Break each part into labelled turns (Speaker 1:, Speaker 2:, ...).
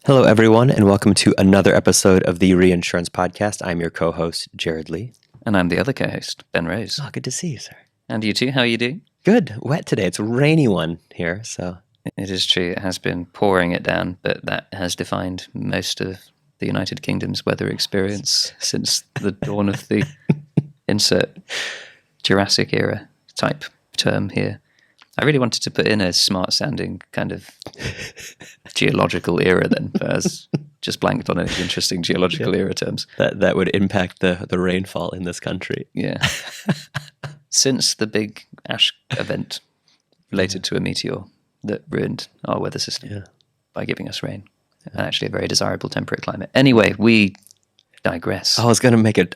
Speaker 1: Hello, everyone, and welcome to another episode of the Reinsurance Podcast. I'm your co-host, Jared Lee.
Speaker 2: And I'm the other co-host, Ben Rose.
Speaker 1: Oh, good to see you, sir.
Speaker 2: And you too, how are you doing?
Speaker 1: Good. Wet today. It's a rainy one here, so...
Speaker 2: It is true. It has been pouring it down, but that has defined most of the United Kingdom's weather experience since the dawn of the insert Jurassic era type term here. I really wanted to put in a smart-sounding kind of geological era then, but I was just blanked on any interesting geological era terms.
Speaker 1: That would impact the rainfall in this country.
Speaker 2: Yeah. Since the big ash event related to a meteor that ruined our weather system by giving us rain, and actually a very desirable temperate climate. Anyway, we digress.
Speaker 1: I was gonna make an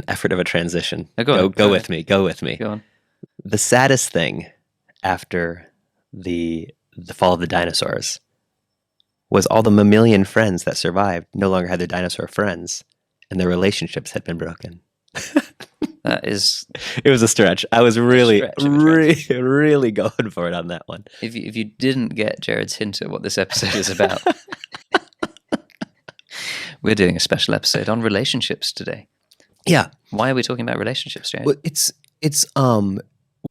Speaker 1: effort of a transition.
Speaker 2: Go
Speaker 1: with me. Go on. The saddest thing after the fall of the dinosaurs was all the mammalian friends that survived no longer had their dinosaur friends, and their relationships had been broken. It was a stretch. I was really going for it on that one.
Speaker 2: If you didn't get Jared's hint at what this episode is about, we're doing a special episode on relationships today.
Speaker 1: Yeah.
Speaker 2: Why are we talking about relationships, Jared?
Speaker 1: Well, it's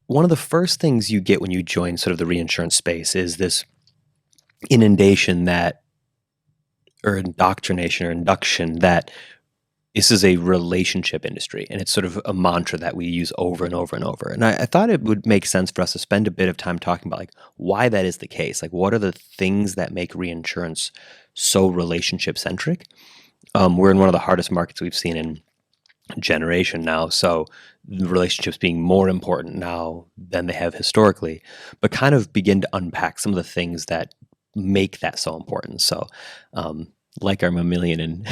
Speaker 1: one of the first things you get when you join sort of the reinsurance space is this inundation or indoctrination or induction that this is a relationship industry, and it's sort of a mantra that we use over and over and over. And I thought it would make sense for us to spend a bit of time talking about why that is the case. What are the things that make reinsurance so relationship centric? We're in one of the hardest markets we've seen in a generation now, so relationships being more important now than they have historically, but kind of begin to unpack some of the things that make that so important. So, like our mammalian and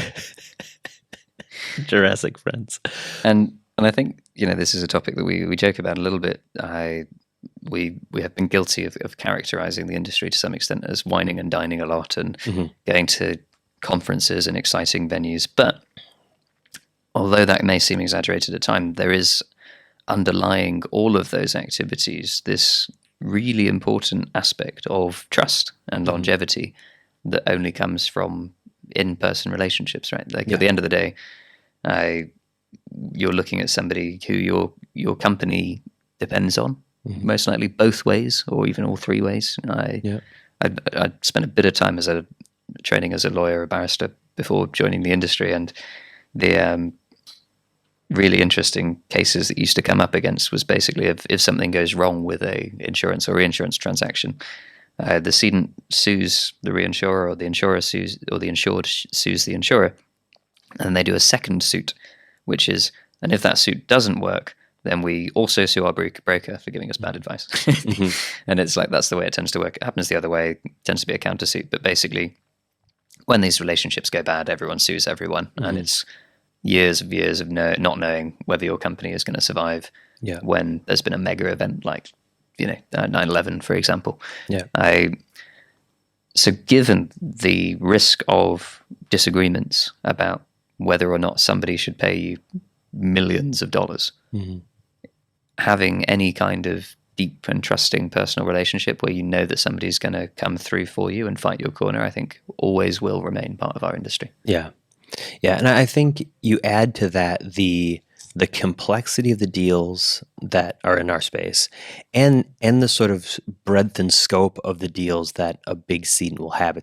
Speaker 1: Jurassic friends.
Speaker 2: And I think, this is a topic that we joke about a little bit. We have been guilty of characterizing the industry to some extent as whining and dining a lot and going to conferences and exciting venues. But although that may seem exaggerated at times, there is underlying all of those activities this really important aspect of trust and longevity that only comes from in-person relationships, right? At the end of the day, you're looking at somebody who your company depends on, most likely both ways or even all three ways. I spent a bit of time training as a lawyer, a barrister before joining the industry, and the really interesting cases that used to come up against was basically if something goes wrong with a insurance or reinsurance transaction, the cedent sues the reinsurer, or the insurer sues, or the insured sues the insurer, and they do a second suit, which is, and if that suit doesn't work, then we also sue our broker for giving us bad advice. And it's that's the way it tends to work. It happens the other way, it tends to be a countersuit, but basically when these relationships go bad, everyone sues everyone, and it's years of not knowing whether your company is going to survive when there's been a mega event like 9/11, for example. So given the risk of disagreements about whether or not somebody should pay you millions of dollars, having any kind of deep and trusting personal relationship where you know that somebody's going to come through for you and fight your corner, I think always will remain part of our industry.
Speaker 1: Yeah, and I think you add to that the complexity of the deals that are in our space, and the sort of breadth and scope of the deals that a big cedent will have.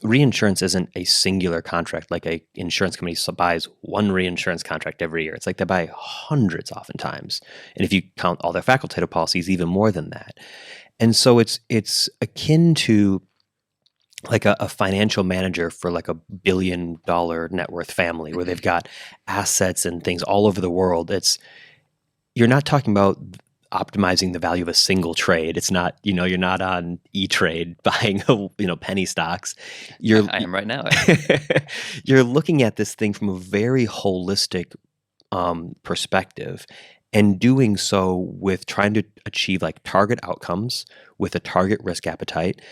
Speaker 1: Reinsurance isn't a singular contract like a insurance company buys one reinsurance contract every year. It's like they buy hundreds oftentimes, and if you count all their facultative policies, even more than that. And so it's akin to like a financial manager for like $1 billion net worth family where they've got assets and things all over the world. You're not talking about optimizing the value of a single trade. It's not, you're not on E-Trade buying, penny stocks.
Speaker 2: I am right now.
Speaker 1: You're looking at this thing from a very holistic perspective, and doing so with trying to achieve target outcomes with a target risk appetite.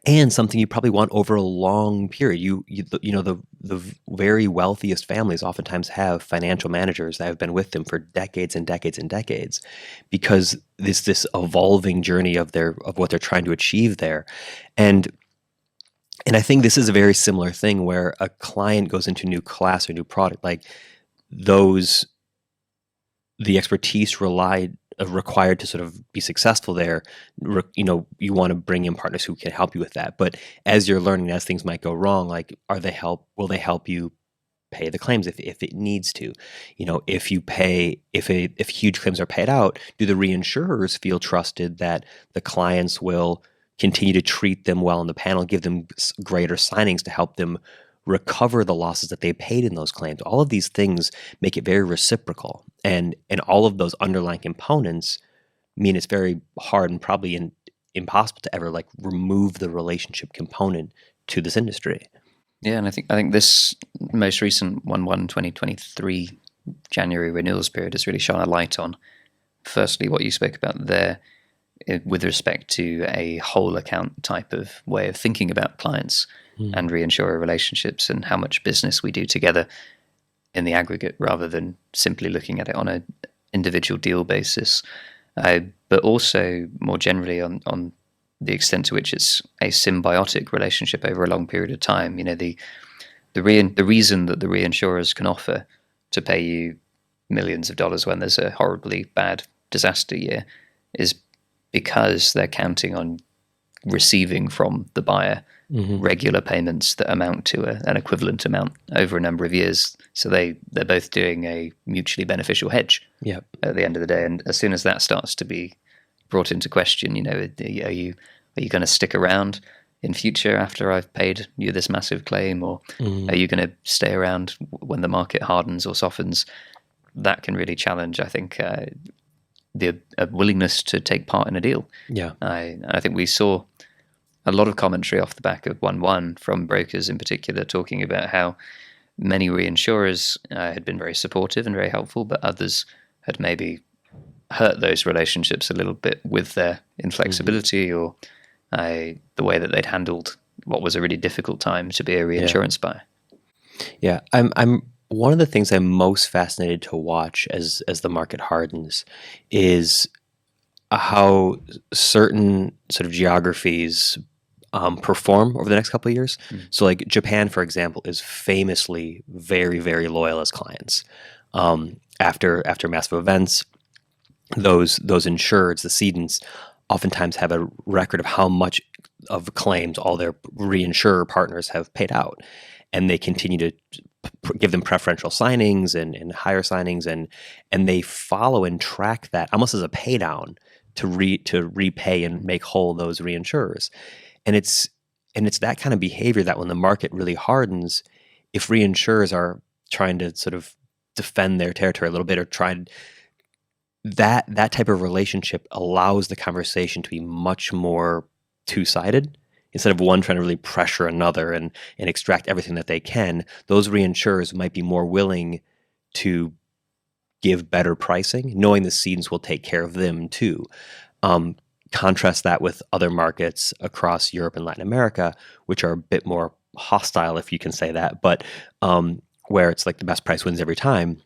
Speaker 1: And something you probably want over a long period. The very wealthiest families oftentimes have financial managers that have been with them for decades and decades and decades, because this evolving journey of what they're trying to achieve there. And And I think this is a very similar thing where a client goes into a new class or new product, like those, the expertise required to sort of be successful there, you want to bring in partners who can help you with that. But as you're learning, as things might go wrong, like will they help you pay the claims if it needs to? If huge claims are paid out, do the reinsurers feel trusted that the clients will continue to treat them well in the panel, give them greater signings to help them recover the losses that they paid in those claims? All of these things make it very reciprocal, and all of those underlying components mean it's very hard and probably impossible to ever like remove the relationship component to this industry.
Speaker 2: Yeah, and I think this most recent 1/1/2023 January renewals period has really shone a light on, firstly, what you spoke about there with respect to a whole account type of way of thinking about clients and reinsurer relationships and how much business we do together in the aggregate rather than simply looking at it on an individual deal basis. But also more generally on the extent to which it's a symbiotic relationship over a long period of time. The reason that the reinsurers can offer to pay you millions of dollars when there's a horribly bad disaster year is because they're counting on receiving from the buyer regular payments that amount to an equivalent amount over a number of years. So they're both doing a mutually beneficial hedge at the end of the day. And as soon as that starts to be brought into question, are you going to stick around in future after I've paid you this massive claim, or are you going to stay around when the market hardens or softens? That can really challenge, I think, the willingness to take part in a deal.
Speaker 1: Yeah,
Speaker 2: I think we saw a lot of commentary off the back of 1/1 from brokers in particular, talking about how many reinsurers had been very supportive and very helpful, but others had maybe hurt those relationships a little bit with their inflexibility or the way that they'd handled what was a really difficult time to be a reinsurance buyer.
Speaker 1: Yeah, I'm one of the things I'm most fascinated to watch as the market hardens is how certain sort of geographies perform over the next couple of years. So like Japan, for example, is famously very, very loyal as clients. After massive events, those insureds, the cedents, oftentimes have a record of how much of claims all their reinsurer partners have paid out. And they continue to give them preferential signings and higher signings, and they follow and track that almost as a pay down to repay and make whole those reinsurers. And it's that kind of behavior that when the market really hardens, if reinsurers are trying to sort of defend their territory a little bit or that type of relationship allows the conversation to be much more two-sided. Instead of one trying to really pressure another and extract everything that they can, those reinsurers might be more willing to give better pricing, knowing the cedents will take care of them too. Contrast that with other markets across Europe and Latin America, which are a bit more hostile, if you can say that, but where it's like the best price wins every time.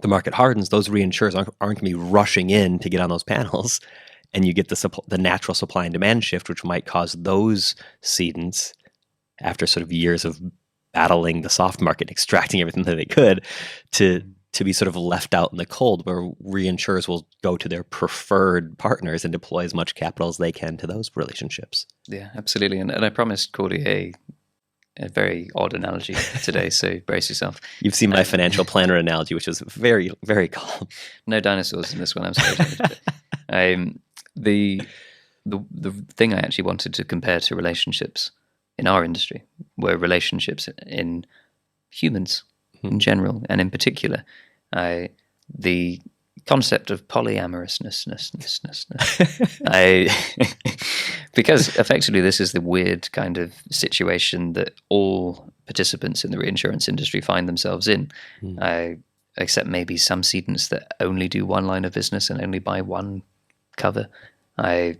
Speaker 1: The market hardens, those reinsurers aren't going to be rushing in to get on those panels, and you get the natural supply and demand shift, which might cause those cedents, after sort of years of battling the soft market, extracting everything that they could, to be sort of left out in the cold, where reinsurers will go to their preferred partners and deploy as much capital as they can to those relationships.
Speaker 2: Yeah, absolutely. And I promised Cordy a very odd analogy today, so brace yourself.
Speaker 1: You've seen my financial planner analogy, which was very, very calm.
Speaker 2: No dinosaurs in this one, I'm sorry. The thing I actually wanted to compare to relationships in our industry were relationships in humans in general, and in particular, the concept of polyamorousness. Because effectively this is the weird kind of situation that all participants in the reinsurance industry find themselves in, except maybe some cedents that only do one line of business and only buy one cover. But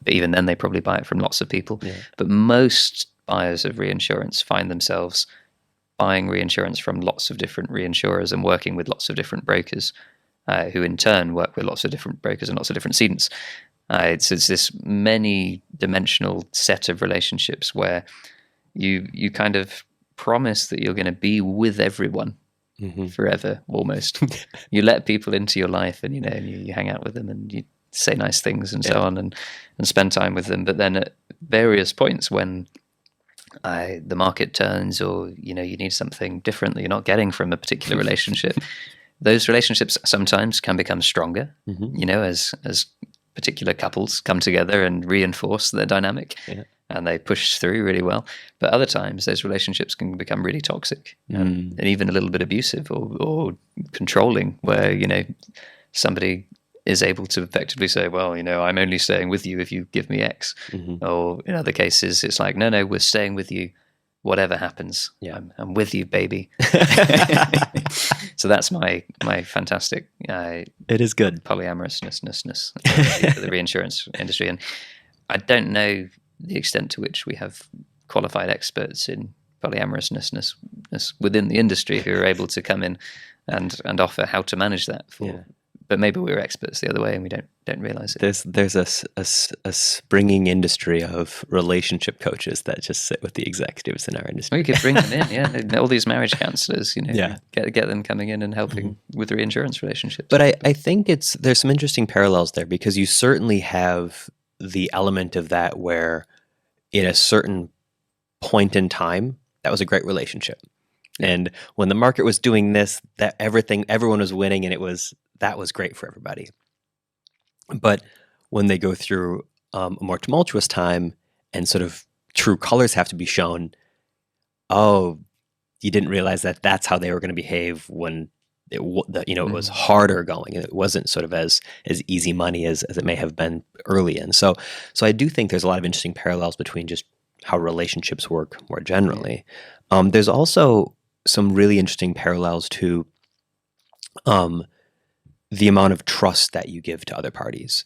Speaker 2: even then they probably buy it from lots of people. Yeah. But most buyers of reinsurance find themselves buying reinsurance from lots of different reinsurers and working with lots of different brokers, who in turn work with lots of different brokers and lots of different cedents. It's this many-dimensional set of relationships where you kind of promise that you're going to be with everyone forever, almost. You let people into your life, and you hang out with them, and you say nice things and so on, and spend time with them. But then at various points when the market turns, or you need something different that you're not getting from a particular relationship, those relationships sometimes can become stronger. As particular couples come together and reinforce their dynamic, and they push through really well. But other times, those relationships can become really toxic and even a little bit abusive or controlling, where somebody is able to effectively say, well, I'm only staying with you if you give me X. Or in other cases, it's like, no, we're staying with you whatever happens. Yeah. I'm with you, baby. So that's my fantastic
Speaker 1: it is good
Speaker 2: polyamorousness for the reinsurance industry. And I don't know the extent to which we have qualified experts in polyamorousness within the industry who are able to come in and offer how to manage that but maybe we're experts the other way and we don't realize it.
Speaker 1: There's a springing industry of relationship coaches that just sit with the executives in our industry.
Speaker 2: We could bring them in, all these marriage counselors, get them coming in and helping with reinsurance relationships.
Speaker 1: But I think there's some interesting parallels there, because you certainly have the element of that where in a certain point in time, that was a great relationship. And when the market was doing this, that everyone was winning, and that was great for everybody. But when they go through a more tumultuous time and sort of true colors have to be shown, you didn't realize that that's how they were going to behave when it was harder going. It wasn't sort of as easy money as it may have been early in. So I do think there's a lot of interesting parallels between just how relationships work more generally. There's also some really interesting parallels to the amount of trust that you give to other parties.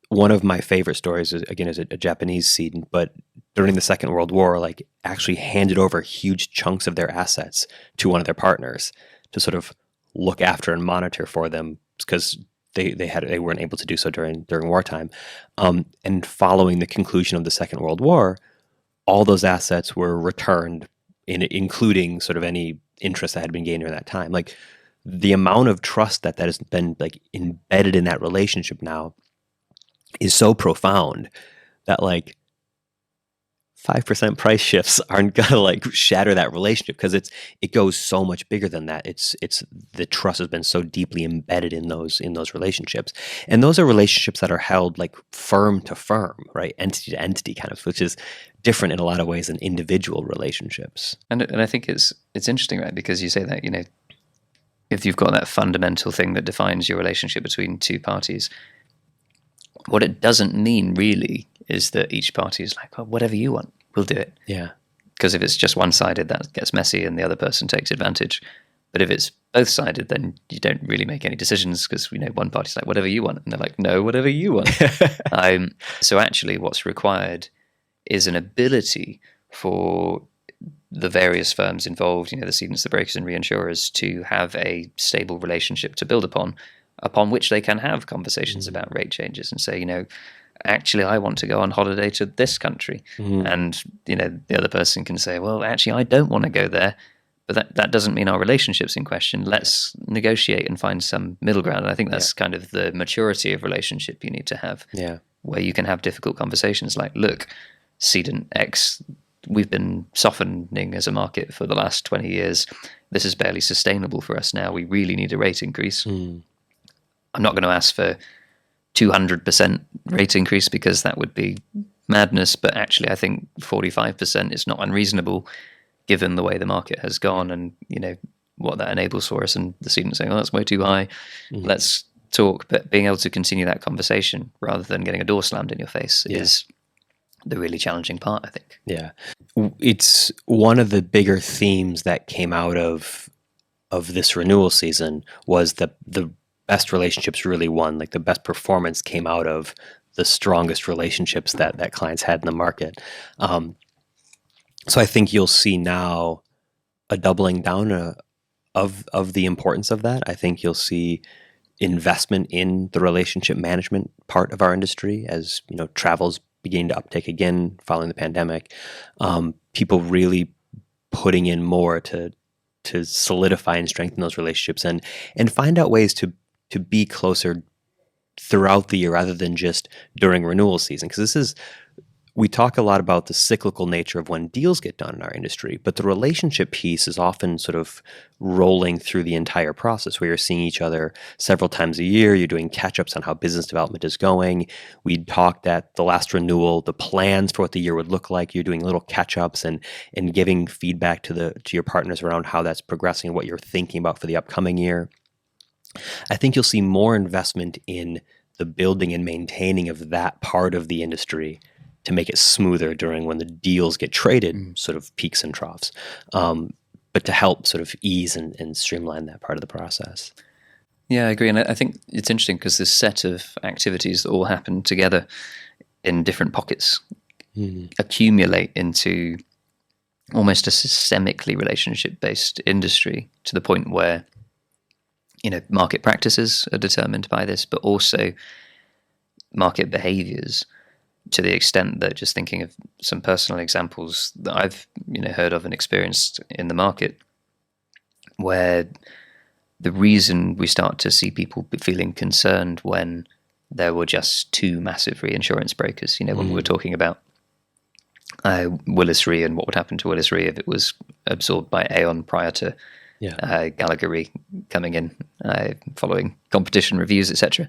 Speaker 1: One of my favorite stories is a Japanese cedent, but during the Second World War, actually handed over huge chunks of their assets to one of their partners to sort of look after and monitor for them, because they weren't able to do so during wartime. And following the conclusion of the Second World War, all those assets were returned, including sort of any interest that had been gained during that time. The amount of trust that has been embedded in that relationship now is so profound that 5% price shifts aren't gonna shatter that relationship, because it goes so much bigger than that. It's the trust has been so deeply embedded in those relationships, and those are relationships that are held firm to firm, right, entity to entity, kind of, which is different in a lot of ways than individual relationships.
Speaker 2: And I think it's interesting, right, because you say that if you've got that fundamental thing that defines your relationship between two parties, what it doesn't mean really is that each party is like, oh, whatever you want, we'll do it.
Speaker 1: Yeah.
Speaker 2: Because if it's just one-sided, that gets messy and the other person takes advantage. But if it's both-sided, then you don't really make any decisions, because one party's like, whatever you want. And they're like, no, whatever you want. So actually what's required is an ability for the various firms involved, the cedents, the brokers and reinsurers, to have a stable relationship to build upon which they can have conversations about rate changes and say, actually, I want to go on holiday to this country. And, the other person can say, well, actually, I don't want to go there. But that doesn't mean our relationship's in question. Let's negotiate and find some middle ground. And I think that's kind of the maturity of relationship you need to have, where you can have difficult conversations like, look, cedent X, we've been softening as a market for the last 20 years. This is barely sustainable for us now. We really need a rate increase. I'm not going to ask for 200% rate increase, because that would be madness. But actually, I think 45% is not unreasonable, given the way the market has gone and what that enables for us. And the student saying, "Oh, that's way too high. Let's talk." But being able to continue that conversation rather than getting a door slammed in your face is the really challenging part, I think.
Speaker 1: Yeah, it's one of the bigger themes that came out of this renewal season was the best relationships really won. The best performance came out of the strongest relationships that clients had in the market. So I think you'll see now a doubling down of the importance of that. I think you'll see investment in the relationship management part of our industry as travel's beginning to uptake again following the pandemic. People really putting in more to solidify and strengthen those relationships and find out ways to be closer throughout the year rather than just during renewal season. Because we talk a lot about the cyclical nature of when deals get done in our industry, but the relationship piece is often sort of rolling through the entire process where you're seeing each other several times a year. You're doing catch-ups on how business development is going. We talked at the last renewal, the plans for what the year would look like. You're doing little catch-ups and giving feedback to your partners around how that's progressing and what you're thinking about for the upcoming year. I think you'll see more investment in the building and maintaining of that part of the industry to make it smoother during when the deals get traded, sort of peaks and troughs, but to help sort of ease and streamline that part of the process.
Speaker 2: Yeah, I agree. And I think it's interesting because this set of activities that all happen together in different pockets accumulate into almost a systemically relationship-based industry to the point where, market practices are determined by this, but also market behaviors, to the extent that, just thinking of some personal examples that I've heard of and experienced in the market, where the reason we start to see people feeling concerned when there were just two massive reinsurance brokers, when we were talking about Willis Re and what would happen to Willis Re if it was absorbed by Aon prior to Gallagher Re coming in, following competition reviews, etc.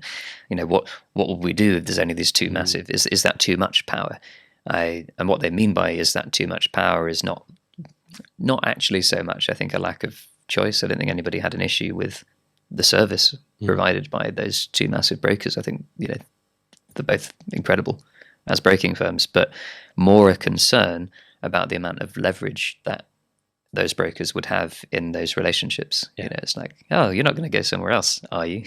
Speaker 2: What will we do if there's only these two massive? Is that too much power? And what they mean by is that too much power is not actually so much, I think, a lack of choice. I don't think anybody had an issue with the service provided by those two massive brokers. I think they're both incredible as broking firms, but more a concern about the amount of leverage that those brokers would have in those relationships. It's like, oh, you're not going to go somewhere else, are you?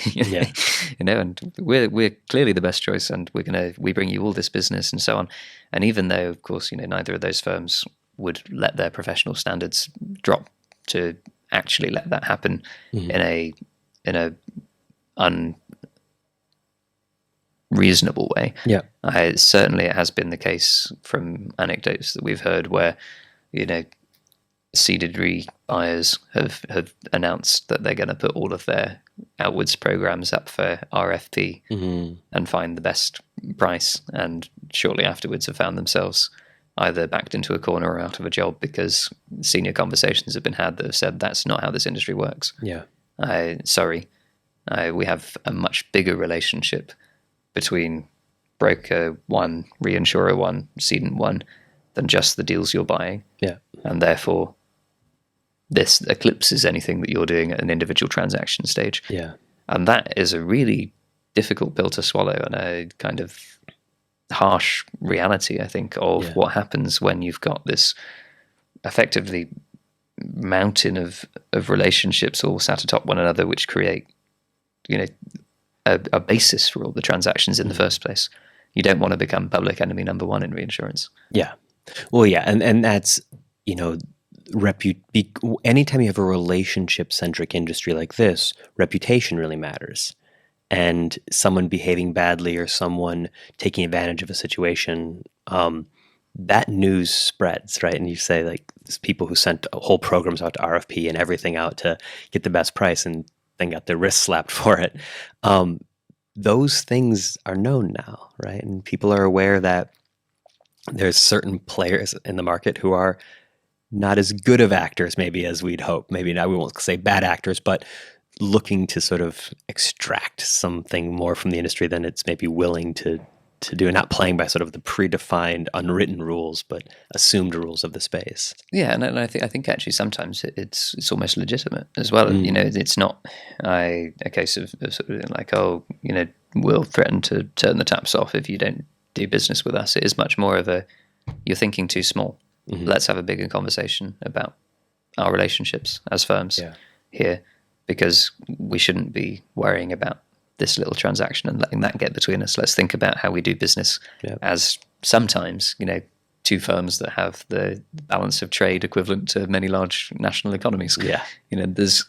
Speaker 2: And we're clearly the best choice, and we bring you all this business and so on. And even though, of course, neither of those firms would let their professional standards drop to actually let that happen in a unreasonable way. Certainly, it has been the case from anecdotes that we've heard where ceded re buyers have announced that they're going to put all of their outwards programs up for RFP and find the best price, and shortly afterwards have found themselves either backed into a corner or out of a job because senior conversations have been had that have said that's not how this industry works. Sorry. We have a much bigger relationship between broker one, reinsurer one, cedent one than just the deals you're buying. And therefore, this eclipses anything that you're doing at an individual transaction stage. And that is a really difficult pill to swallow and a kind of harsh reality, I think, of what happens when you've got this effectively mountain of relationships all sat atop one another, which create, a basis for all the transactions in the first place. You don't want to become public enemy number one in reinsurance.
Speaker 1: And that's, anytime you have a relationship-centric industry like this, reputation really matters. And someone behaving badly or someone taking advantage of a situation, that news spreads, right? And you say, like, there's people who sent whole programs out to RFP and everything out to get the best price and then got their wrist slapped for it. Those things are known now, right? And people are aware that there's certain players in the market who are not as good of actors maybe as we'd hope. Maybe not, we won't say bad actors, but looking to sort of extract something more from the industry than it's maybe willing to do, not playing by sort of the predefined unwritten rules, but assumed rules of the space.
Speaker 2: And I think actually sometimes it's almost legitimate as well. It's not a case of sort of like, we'll threaten to turn the taps off if you don't do business with us. It is much more of you're thinking too small. Let's have a bigger conversation about our relationships as firms here, because we shouldn't be worrying about this little transaction and letting that get between us. Let's think about how we do business as sometimes, two firms that have the balance of trade equivalent to many large national economies. There's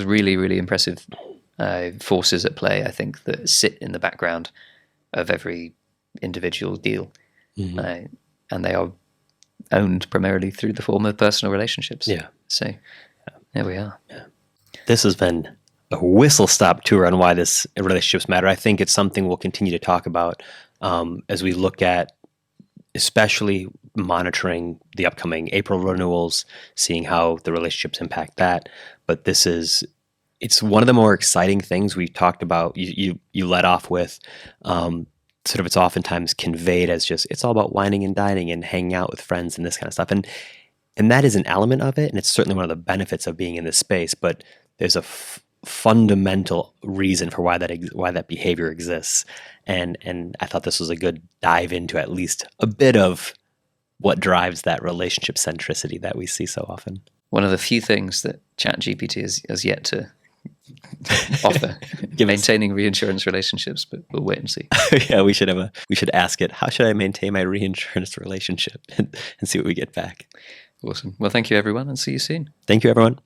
Speaker 2: really, really impressive forces at play, I think, that sit in the background of every individual deal. And they are owned primarily through the form of personal relationships.
Speaker 1: Yeah.
Speaker 2: So there we are.
Speaker 1: Yeah. This has been a whistle-stop tour on why this relationships matter. I think it's something we'll continue to talk about as we look at, especially monitoring the upcoming April renewals, seeing how the relationships impact that. But it's one of the more exciting things we've talked about. You led off with sort of, it's oftentimes conveyed as just, it's all about wining and dining and hanging out with friends and this kind of stuff. And that is an element of it. And it's certainly one of the benefits of being in this space, but there's a fundamental reason for why that behavior exists. And I thought this was a good dive into at least a bit of what drives that relationship centricity that we see so often.
Speaker 2: One of the few things that ChatGPT has yet to offer, maintaining reinsurance relationships, but we'll wait and see.
Speaker 1: Yeah, we should ask it, how should I maintain my reinsurance relationship, and see what we get back.
Speaker 2: Awesome. Well, thank you everyone, and see you soon.
Speaker 1: Thank you everyone.